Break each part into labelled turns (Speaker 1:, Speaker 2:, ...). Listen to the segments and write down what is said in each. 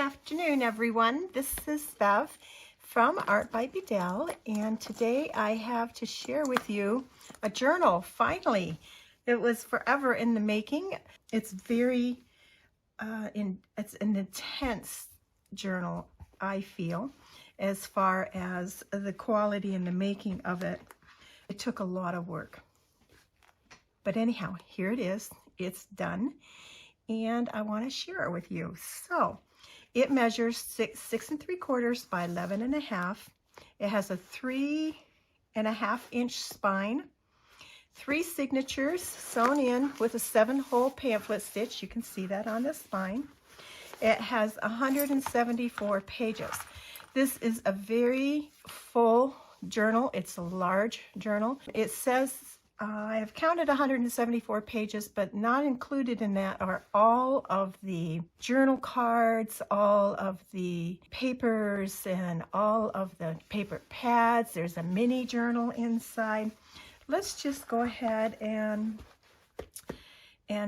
Speaker 1: afternoon, everyone. This is Bev from Art by Bedell, and today I have to share with you a journal. Finally, it was forever in the making. It's very, it's an intense journal, I feel, as far as the quality and the making of it. It took a lot of work. But anyhow, here it is. It's done, and I want to share it with you. So it measures 6 3/4 by 11.5. It has a 3.5-inch spine, 3 signatures sewn in with a 7-hole pamphlet stitch. You can see that on the spine. It has 174 pages. This is a very full journal. It's a large journal. It says I have counted 174 pages, but not included in that are all of the journal cards, all of the papers, and all of the paper pads. There's a mini journal inside. Let's just go ahead and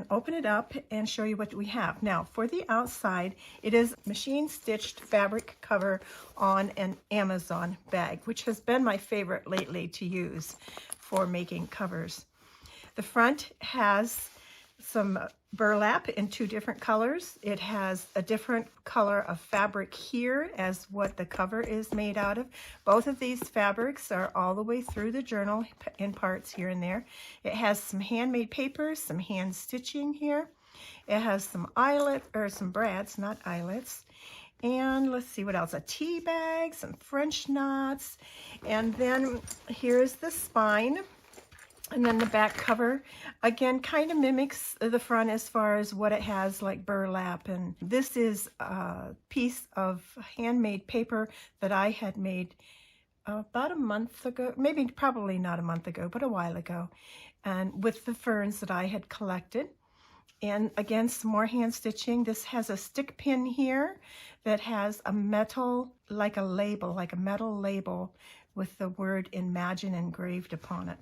Speaker 1: open it up and show you what we have. Now, for the outside, it is machine stitched fabric cover on an Amazon bag, which has been my favorite lately to use for making covers. The front has some burlap in 2 different colors. It has a different color of fabric here as what the cover is made out of. Both of these fabrics are all the way through the journal in parts here and there. It has some handmade papers, some hand stitching here. It has some some brads, not eyelets. And let's see what else, a tea bag, some French knots, and then here's the spine. And then the back cover, again, kind of mimics the front as far as what it has, like burlap. And this is a piece of handmade paper that I had made about a month ago, probably not a month ago, but a while ago, and with the ferns that I had collected. And again, some more hand stitching. This has a stick pin here that has a metal, like a label, like a metal label with the word Imagine engraved upon it.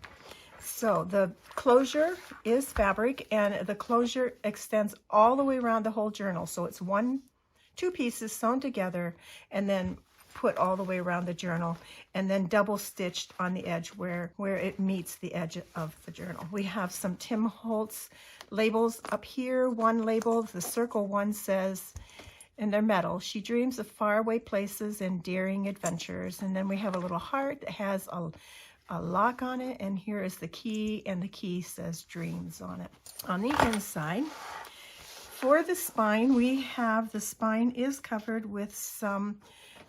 Speaker 1: So the closure is fabric, and the closure extends all the way around the whole journal. So it's 2 pieces sewn together and then put all the way around the journal, and then double stitched on the edge where it meets the edge of the journal. We have some Tim Holtz labels up here. One label, the circle one, says, and they're metal, "She dreams of faraway places and daring adventures." And then we have a little heart that has a lock on it, and here is the key, and the key says dreams on it. On the inside, for the spine, the spine is covered with some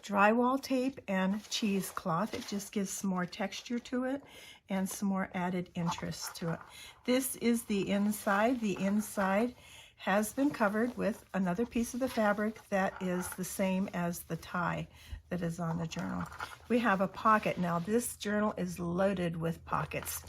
Speaker 1: drywall tape and cheesecloth. It just gives some more texture to it and some more added interest to it. This is the inside. The inside has been covered with another piece of the fabric that is the same as the tie that is on the journal. We have a pocket. Now, this journal is loaded with pockets.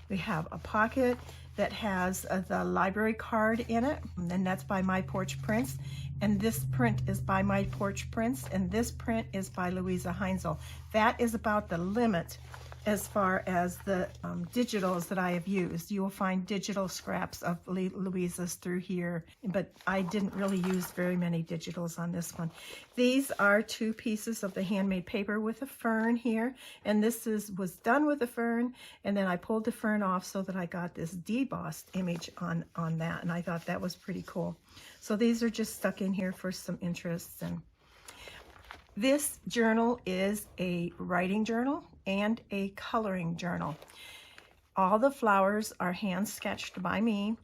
Speaker 1: We have a pocket that has the library card in it, and that's by My Porch Prints. And this print is by My Porch Prints, and this print is by Louisa Heinzel. That is about the limit as far as the digitals that I have used. You will find digital scraps of Louisa's through here, but I didn't really use very many digitals on this one. These are 2 pieces of the handmade paper with a fern here, and this was done with a fern, and then I pulled the fern off so that I got this debossed image on that, and I thought that was pretty cool. So these are just stuck in here for some interest. And this journal is a writing journal and a coloring journal. All the flowers are hand sketched by me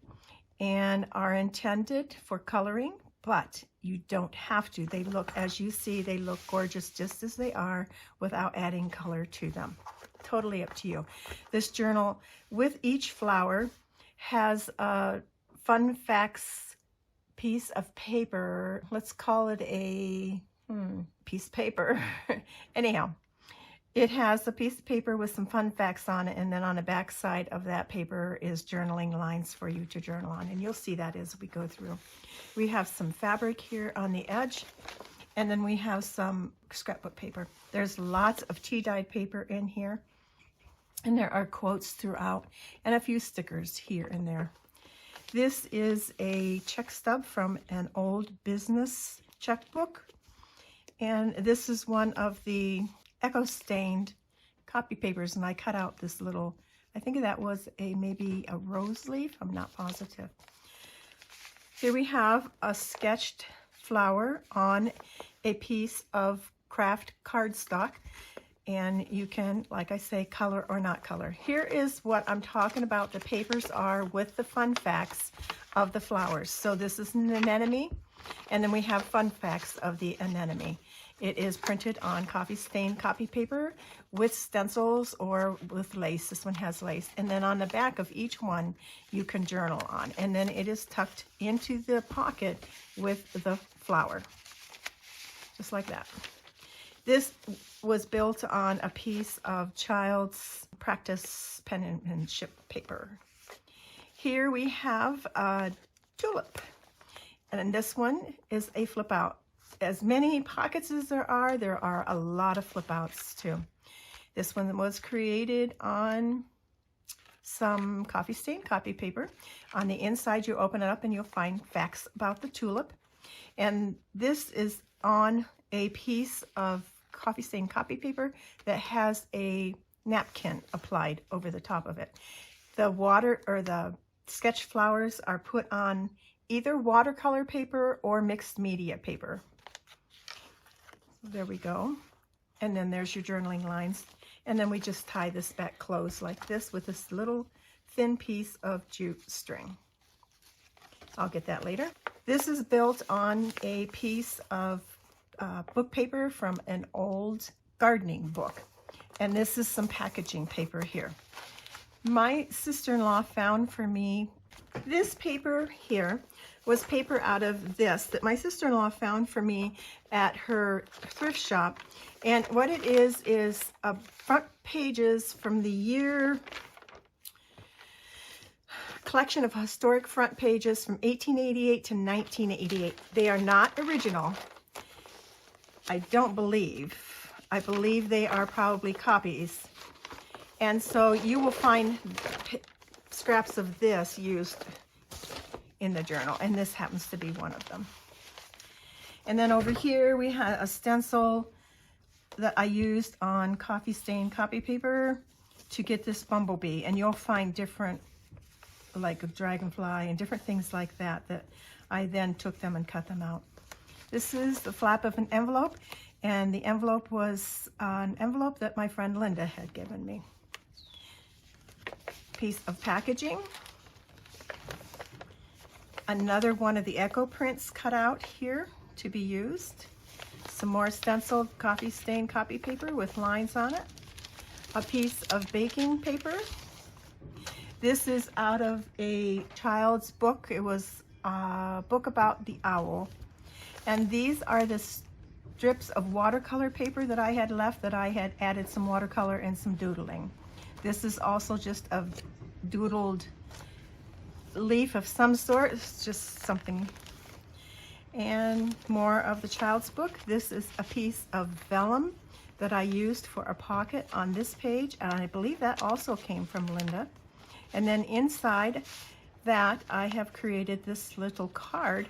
Speaker 1: and are intended for coloring, but you don't have to. They look, as you see, they look gorgeous just as they are without adding color to them. Totally up to you. This journal, with each flower, has a fun facts piece of paper. Let's call it a piece of paper. Anyhow, it has a piece of paper with some fun facts on it, and then on the back side of that paper is journaling lines for you to journal on, and you'll see that as we go through. We have some fabric here on the edge, and then we have some scrapbook paper. There's lots of tea-dyed paper in here, and there are quotes throughout, and a few stickers here and there. This is a check stub from an old business checkbook. And this is one of the echo-stained copy papers, and I cut out this little, I think that was maybe a rose leaf, I'm not positive. Here we have a sketched flower on a piece of craft cardstock, and you can, like I say, color or not color. Here is what I'm talking about. The papers are with the fun facts of the flowers. So this is an anemone, and then we have fun facts of the anemone. It is printed on coffee stain copy paper with stencils or with lace. This one has lace. And then on the back of each one, you can journal on. And then it is tucked into the pocket with the flower, just like that. This was built on a piece of child's practice penmanship paper. Here we have a tulip, and this one is a flip out. As many pockets as there are a lot of flip outs too. This one was created on some coffee stain copy paper. On the inside, you open it up and you'll find facts about the tulip. And this is on a piece of coffee stain copy paper that has a napkin applied over the top of it. The water or the sketch flowers are put on either watercolor paper or mixed media paper. There we go. And then there's your journaling lines. And then we just tie this back closed like this with this little thin piece of jute string. I'll get that later. This is built on a piece of book paper from an old gardening book. And this is some packaging paper here. My sister-in-law found for me this paper here. Was paper out of this that my sister-in-law found for me at her thrift shop. And what it is front pages from the year, collection of historic front pages from 1888 to 1988. They are not original, I don't believe. I believe they are probably copies. And so you will find scraps of this used in the journal, and this happens to be one of them. And then over here we had a stencil that I used on coffee stain copy paper to get this bumblebee, and you'll find different, like a dragonfly and different things like that, that I then took them and cut them out. This is the flap of an envelope, and the envelope was an envelope that my friend Linda had given me. Piece of packaging. Another one of the echo prints cut out here to be used. Some more stenciled coffee stain copy paper with lines on it. A piece of baking paper. This is out of a child's book. It was a book about the owl. And these are the strips of watercolor paper that I had left that I had added some watercolor and some doodling. This is also just a doodled leaf of some sort. It's just something. And more of the child's book. This is a piece of vellum that I used for a pocket on this page, and I believe that also came from Linda. And then inside that I have created this little card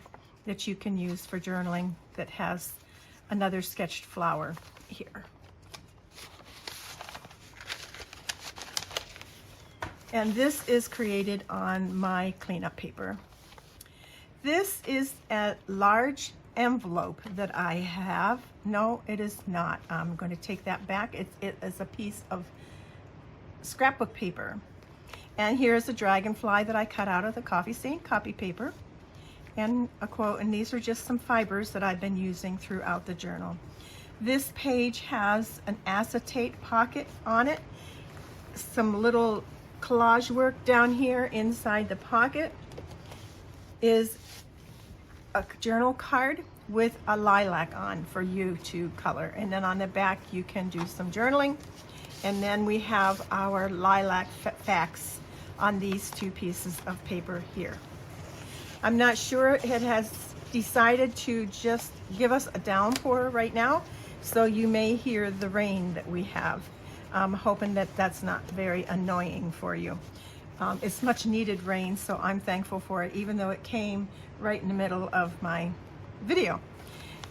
Speaker 1: that you can use for journaling that has another sketched flower here. And this is created on my cleanup paper. This is a large envelope that I have. No, it is not. I'm going to take that back. It is a piece of scrapbook paper. And here's a dragonfly that I cut out of the coffee stain copy paper. And a quote, and these are just some fibers that I've been using throughout the journal. This page has an acetate pocket on it, some little collage work down here inside the pocket is a journal card with a lilac on for you to color. And then on the back you can do some journaling. And then we have our lilac facts on these two pieces of paper here. I'm not sure it has decided to just give us a downpour right now, so you may hear the rain that we have. I'm hoping that that's not very annoying for you. It's much needed rain, so I'm thankful for it, even though it came right in the middle of my video.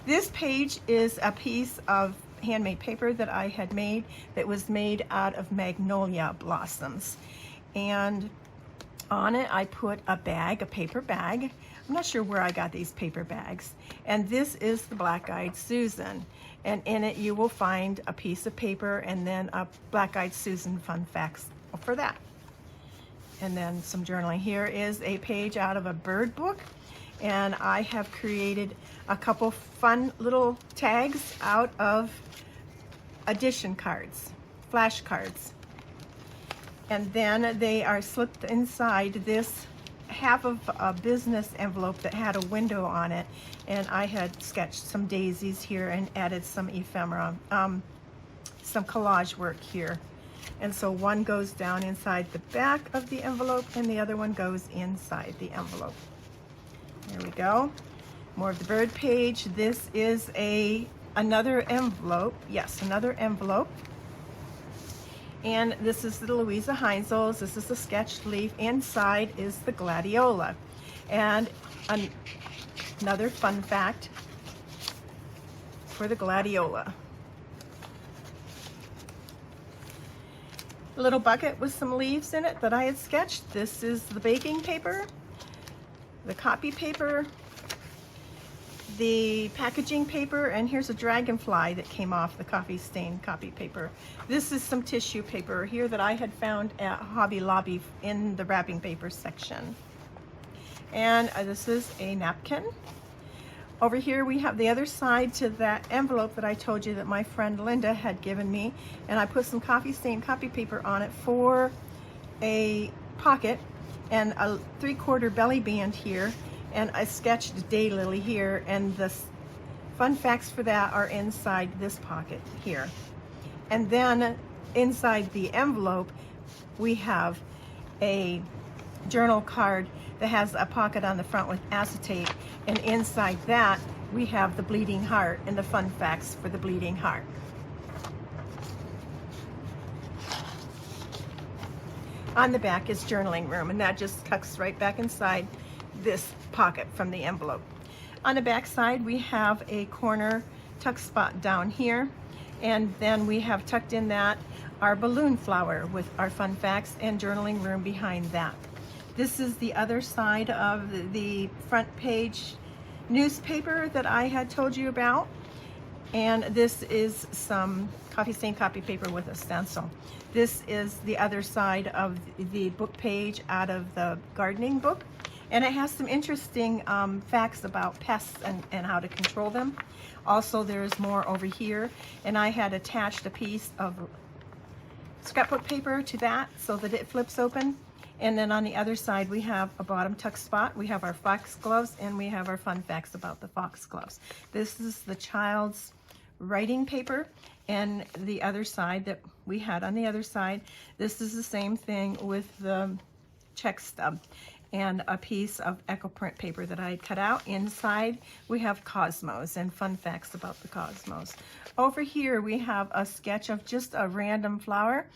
Speaker 1: This page is a piece of handmade paper that I had made that was made out of magnolia blossoms. And on it I put a bag, a paper bag. I'm not sure where I got these paper bags. And this is the Black-Eyed Susan. And in it you will find a piece of paper and then a Black-Eyed Susan fun facts for that. And then some journaling. Here is a page out of a bird book. And I have created a couple fun little tags out of addition cards, flashcards. And then they are slipped inside this half of a business envelope that had a window on it. And I had sketched some daisies here and added some ephemera, some collage work here. And so one goes down inside the back of the envelope and the other one goes inside the envelope. There we go. More of the bird page. This is another envelope. Yes, another envelope. And this is the Louisa Heinzel's. This is the sketched leaf. Inside is the gladiola. And another fun fact for the gladiola. A little bucket with some leaves in it that I had sketched. This is the baking paper, the copy paper, the packaging paper, and here's a dragonfly that came off the coffee stain copy paper. This is some tissue paper here that I had found at Hobby Lobby in the wrapping paper section. And this is a napkin. Over here we have the other side to that envelope that I told you that my friend Linda had given me, and I put some coffee stain copy paper on it for a pocket and a 3/4 belly band here, and I sketched a daylily here, and the fun facts for that are inside this pocket here. And then inside the envelope we have a journal card that has a pocket on the front with acetate, and inside that we have the bleeding heart and the fun facts for the bleeding heart. On the back is journaling room, and that just tucks right back inside this pocket from the envelope. On the back side we have a corner tuck spot down here, and then we have tucked in that our balloon flower with our fun facts and journaling room behind that. This is the other side of the front page newspaper that I had told you about. And this is some coffee stain copy paper with a stencil. This is the other side of the book page out of the gardening book. And it has some interesting facts about pests and how to control them. Also, there's more over here. And I had attached a piece of scrapbook paper to that so that it flips open. And then on the other side, we have a bottom tuck spot. We have our foxgloves, and we have our fun facts about the foxgloves. This is the child's writing paper, and the other side that we had on the other side, this is the same thing with the check stub and a piece of echo print paper that I had cut out. Inside, we have cosmos and fun facts about the cosmos. Over here, we have a sketch of just a random flower.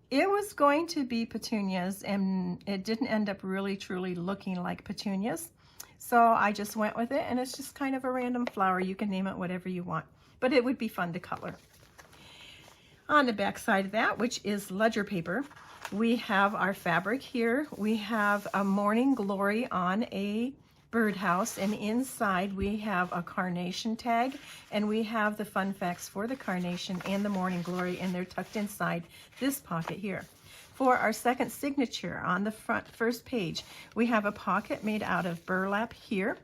Speaker 1: It was going to be petunias, and it didn't end up really truly looking like petunias. So I just went with it, and it's just kind of a random flower. You can name it whatever you want, but it would be fun to color. On the back side of that, which is ledger paper, we have our fabric here. We have a morning glory on a birdhouse, and inside we have a carnation tag, and we have the fun facts for the carnation and the morning glory, and they're tucked inside this pocket here. For our second signature on the first page, we have a pocket made out of burlap here,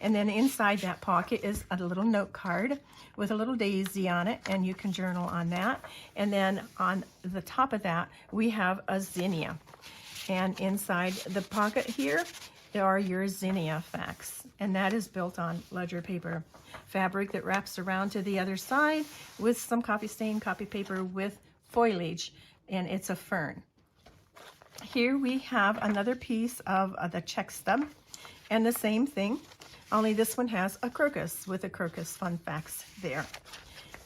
Speaker 1: and then inside that pocket is a little note card with a little daisy on it, and you can journal on that. And then on the top of that we have a zinnia, and inside the pocket here there are your zinnia facts, and that is built on ledger paper fabric that wraps around to the other side with some coffee stain copy paper with foliage, and it's a fern. Here we have another piece of the check stub, and the same thing, only this one has a crocus with a crocus fun facts there.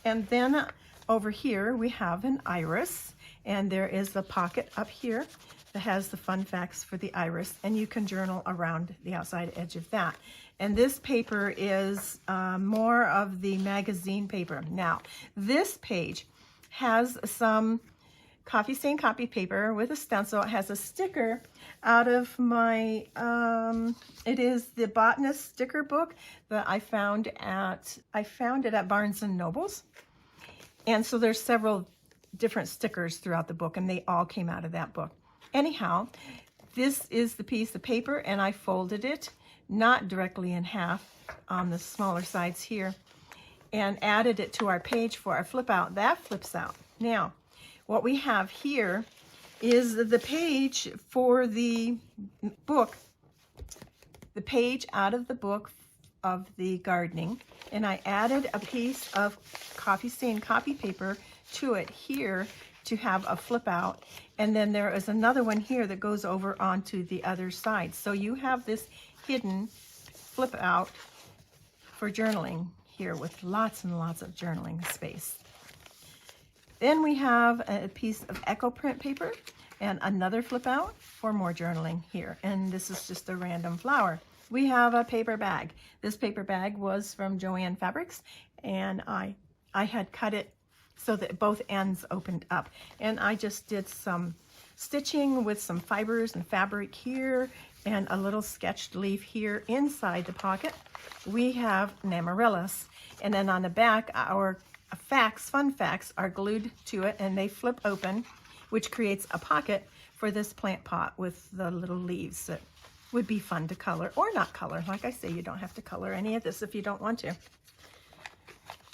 Speaker 1: And then over here we have an iris, and there is the pocket up here that has the fun facts for the iris, and you can journal around the outside edge of that. And this paper is more of the magazine paper. Now, this page has some coffee stain copy paper with a stencil. It has a sticker out of my, it is the Botanist sticker book that I found it at Barnes & Noble's. And so there's several different stickers throughout the book, and they all came out of that book. Anyhow, this is the piece of paper, and I folded it, not directly in half on the smaller sides here, and added it to our page for our flip out. That flips out. Now, what we have here is the page for the book, the page out of the book of the gardening, and I added a piece of coffee stain copy paper to it here to have a flip out, and then there is another one here that goes over onto the other side. So you have this hidden flip out for journaling here with lots and lots of journaling space. Then we have a piece of Echo print paper and another flip out for more journaling here. And this is just a random flower. We have a paper bag. This paper bag was from Joann Fabrics, and I had cut it so that both ends opened up. And I just did some stitching with some fibers and fabric here and a little sketched leaf here inside the pocket. We have amaryllis, and then on the back our fun facts are glued to it, and they flip open, which creates a pocket for this plant pot with the little leaves that would be fun to color or not color. Like I say, you don't have to color any of this if you don't want to.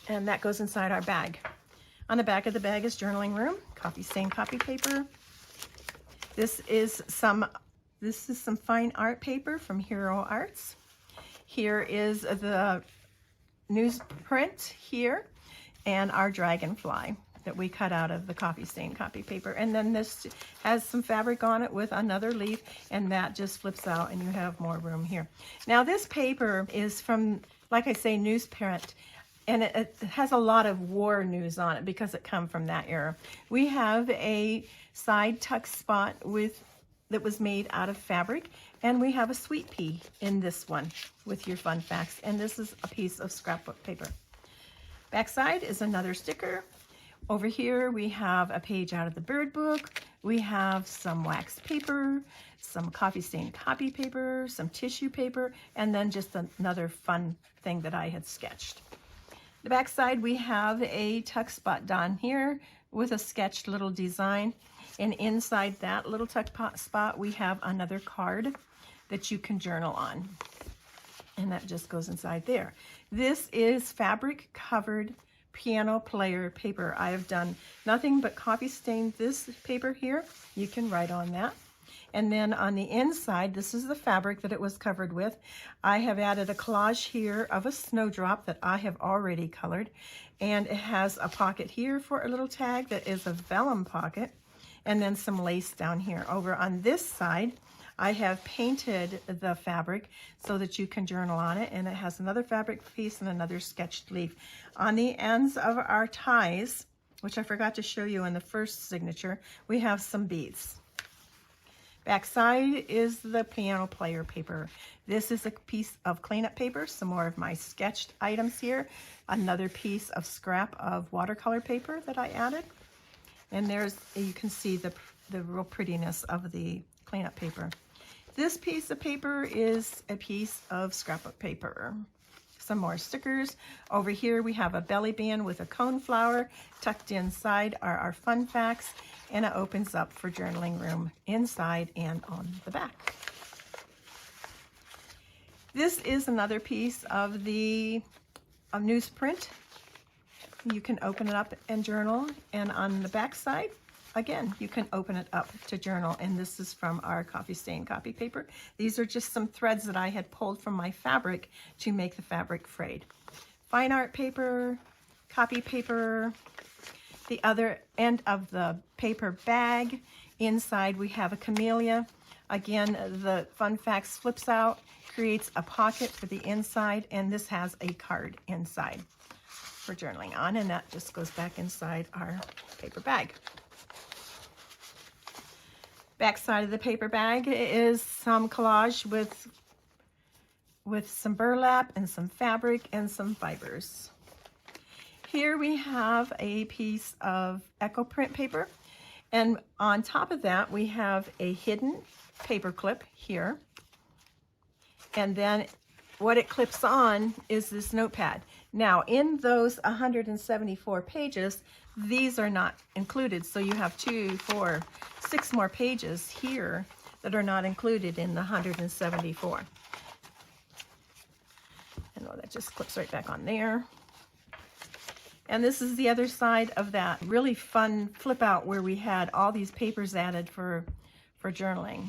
Speaker 1: And that goes inside our bag. On the back of the bag is journaling room, coffee stain copy paper. This is some fine art paper from Hero Arts. Here is the newsprint here, and our dragonfly that we cut out of the coffee stain copy paper. And then this has some fabric on it with another leaf, and that just flips out and you have more room here. Now this paper is from, like I say, newsprint, and it has a lot of war news on it because it come from that era. We have a side tuck spot that was made out of fabric, and we have a sweet pea in this one with your fun facts, and this is a piece of scrapbook paper. Backside is another sticker. Over here we have a page out of the bird book. We have some wax paper, some coffee stain copy paper, some tissue paper, and then just another fun thing that I had sketched. The backside we have a tuck spot down here with a sketched little design, and inside that little tuck spot we have another card that you can journal on, and that just goes inside there. This is fabric covered piano player paper. I have done nothing but coffee stain this paper here. You can write on that. And then on the inside, this is the fabric that it was covered with. I have added a collage here of a snowdrop that I have already colored, and it has a pocket here for a little tag that is a vellum pocket, and then some lace down here. Over on this side, I have painted the fabric so that you can journal on it, and it has another fabric piece and another sketched leaf. On the ends of our ties, which I forgot to show you in the first signature, we have some beads. Backside is the piano player paper. This is a piece of cleanup paper, some more of my sketched items here, another piece of scrap of watercolor paper that I added, and there's, you can see the real prettiness of the cleanup paper. This piece of paper is a piece of scrapbook paper. Some more stickers. Over here we have a belly band with a cone flower. Tucked inside are our fun facts, and it opens up for journaling room inside and on the back. This is another piece of the newsprint. You can open it up and journal, and on the back side, again, you can open it up to journal, and this is from our coffee stain copy paper. These are just some threads that I had pulled from my fabric to make the fabric frayed. Fine art paper, copy paper. The other end of the paper bag, inside we have a camellia. Again, the fun facts flips out, creates a pocket for the inside, and this has a card inside for journaling on, and that just goes back inside our paper bag. Back side of the paper bag is some collage with some burlap and some fabric and some fibers. Here we have a piece of Echo print paper, and on top of that we have a hidden paper clip here, and then what it clips on is this notepad. Now in those 174 pages, these are not included, so you have 2, 4, 6 more pages here that are not included in the 174. And that just clips right back on there. And this is the other side of that really fun flip out where we had all these papers added for journaling.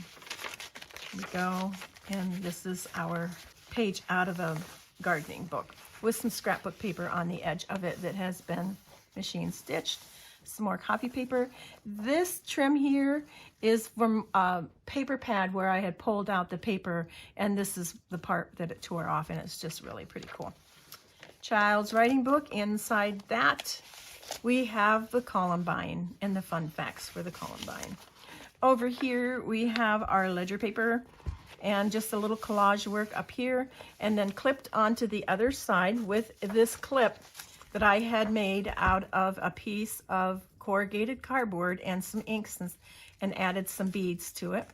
Speaker 1: Here we go, and this is our page out of a gardening book with some scrapbook paper on the edge of it that has been machine stitched. Some more copy paper. This trim here is from a paper pad where I had pulled out the paper, and this is the part that it tore off, and it's just really pretty cool. Child's writing book. Inside that we have the Columbine and the fun facts for the Columbine. Over here we have our ledger paper and just a little collage work up here, and then clipped onto the other side with this clip that I had made out of a piece of corrugated cardboard and some inks and added some beads to it.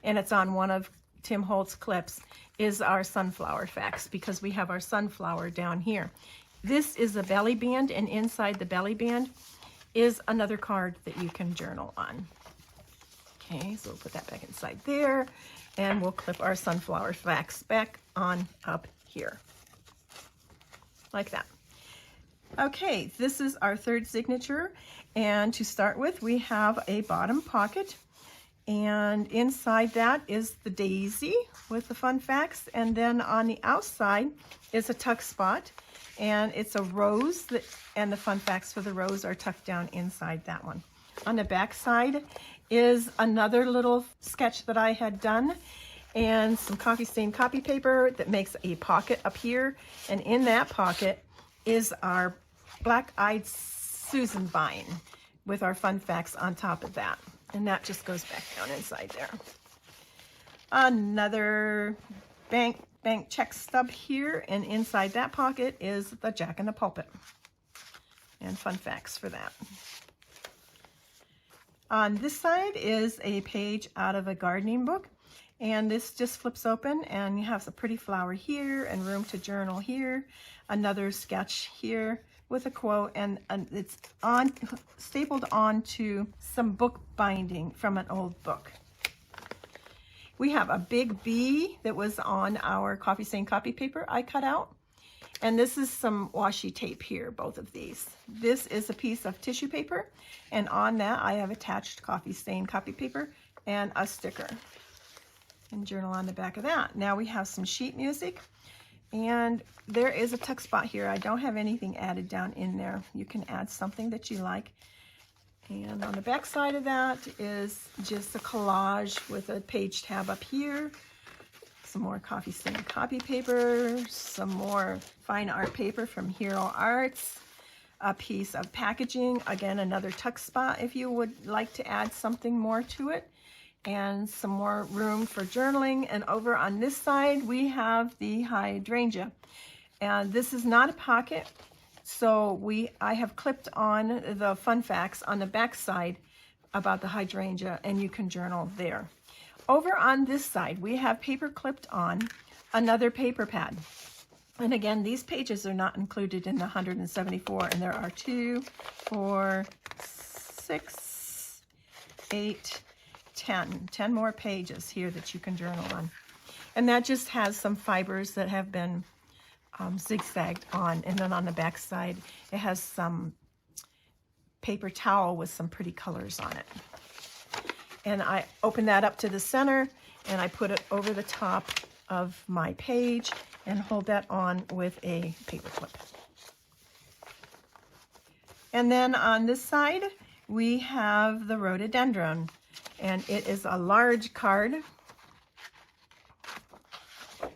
Speaker 1: And it's on one of Tim Holt's clips, is our sunflower facts, because we have our sunflower down here. This is a belly band, and inside the belly band is another card that you can journal on. Okay, so we'll put that back inside there, and we'll clip our sunflower facts back on up here, like that. Okay, this is our third signature, and to start with we have a bottom pocket, and inside that is the daisy with the fun facts, and then on the outside is a tuck spot, and it's a rose and the fun facts for the rose are tucked down inside that one. On the back side is another little sketch that I had done, and some coffee stained copy paper that makes a pocket up here, and in that pocket is our Black-Eyed Susan vine with our fun facts on top of that, and that just goes back down inside there. Another bank check stub here, and inside that pocket is the Jack in the Pulpit and fun facts for that. On this side is a page out of a gardening book, and this just flips open, and you have a pretty flower here and room to journal here, another sketch here with a quote, and it's stapled onto some book binding from an old book. We have a big bee that was on our coffee stain copy paper I cut out, and this is some washi tape here, both of these. This is a piece of tissue paper, and on that I have attached coffee stain copy paper and a sticker and journal on the back of that. Now we have some sheet music, and there is a tuck spot here. I don't have anything added down in there. You can add something that you like. And on the back side of that is just a collage with a page tab up here, some more coffee stain copy paper, some more fine art paper from Hero Arts, a piece of packaging, again another tuck spot if you would like to add something more to it, and some more room for journaling. And over on this side we have the hydrangea, and this is not a pocket, so I have clipped on the fun facts on the back side about the hydrangea, and you can journal there. Over on this side we have paper clipped on another paper pad, and again these pages are not included in the 174, and there are 2, 4, 6, 8, 10 more pages here that you can journal on, and that just has some fibers that have been zigzagged on, and then on the back side it has some paper towel with some pretty colors on it. And I open that up to the center, and I put it over the top of my page and hold that on with a paper clip. And then on this side we have the rhododendron, and it is a large card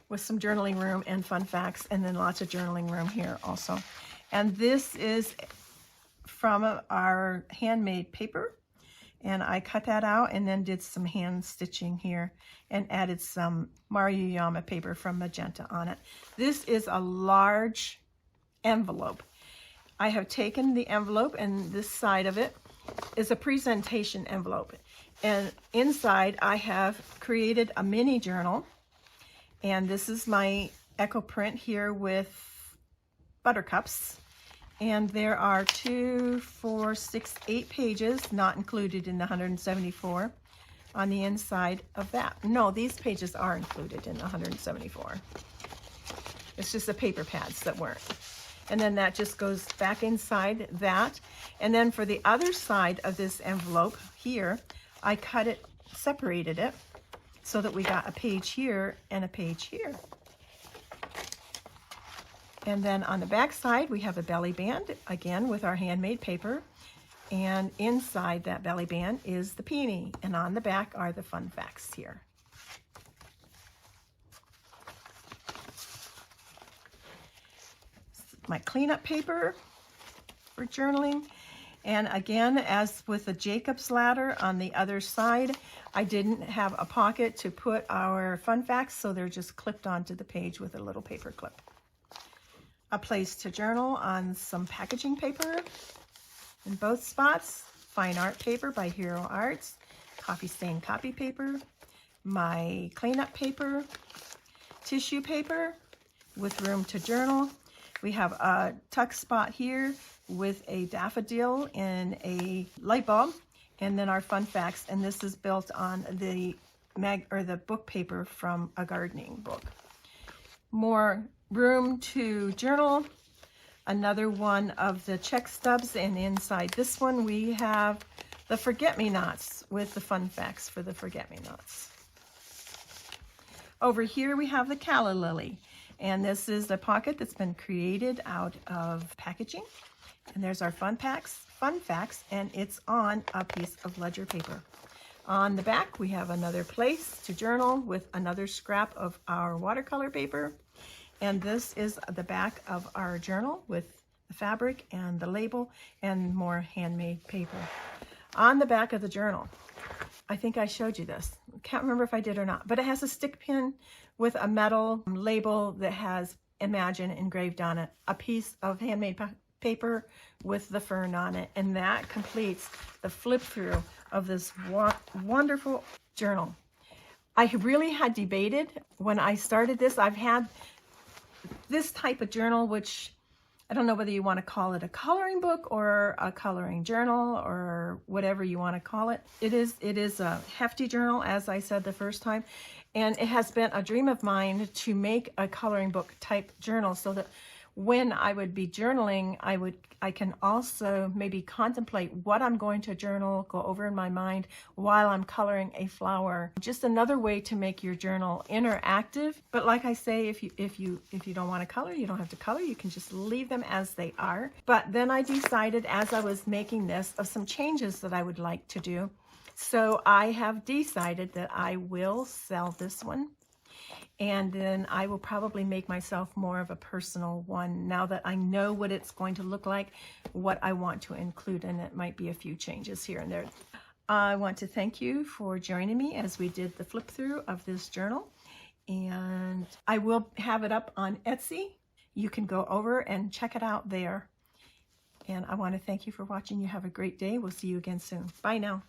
Speaker 1: with some journaling room and fun facts, and then lots of journaling room here also. And this is from our handmade paper, And I cut that out and then did some hand stitching here and added some Maruyama paper from Magenta on it. This is a large envelope. I have taken the envelope, and this side of it is a presentation envelope. And inside I have created a mini journal. And this is my echo print here with buttercups. And there are 2, 4, 6, 8 pages, not included in the 174 on the inside of that. No, these pages are included in the 174. It's just the paper pads that weren't. And then that just goes back inside that. And then for the other side of this envelope here, I cut it, separated it, so that we got a page here and a page here. And then on the back side, we have a belly band, again with our handmade paper. And inside that belly band is the peony. And on the back are the fun facts here. My cleanup paper for journaling. And again, as with the Jacob's ladder on the other side, I didn't have a pocket to put our fun facts, so they're just clipped onto the page with a little paper clip. A place to journal on some packaging paper in both spots. Fine art paper by Hero Arts. Coffee stain copy paper. My cleanup paper. Tissue paper with room to journal. We have a tuck spot here with a daffodil and a light bulb. And then our fun facts. And this is built on the book paper from a gardening book. More room to journal. Another one of the check stubs, and inside this one we have the forget-me-nots with the fun facts for the forget-me-nots. Over here we have the calla lily, and this is the pocket that's been created out of packaging. And there's our fun facts, and it's on a piece of ledger paper. On the back we have another place to journal with another scrap of our watercolor paper. And this is the back of our journal with the fabric and the label and more handmade paper. On the back of the journal, I think I showed you this. Can't remember if I did or not, but it has a stick pin with a metal label that has Imagine engraved on it, a piece of handmade paper with the fern on it, and that completes the flip through of this wonderful journal. I really had debated when I started this. I've had this type of journal, which I don't know whether you want to call it a coloring book or a coloring journal or whatever you want to call it. It is a hefty journal, as I said the first time, and it has been a dream of mine to make a coloring book type journal so that when I would be journaling, I can also maybe contemplate what I'm going to journal, go over in my mind while I'm coloring a flower. Just another way to make your journal interactive. But like I say, if you don't want to color, you don't have to color. You can just leave them as they are. But then I decided, as I was making this, of some changes that I would like to do. So I have decided that I will sell this one. And then I will probably make myself more of a personal one now that I know what it's going to look like, what I want to include, and it might be a few changes here and there. I want to thank you for joining me as we did the flip through of this journal. And I will have it up on Etsy. You can go over and check it out there. And I want to thank you for watching. You have a great day. We'll see you again soon. Bye now.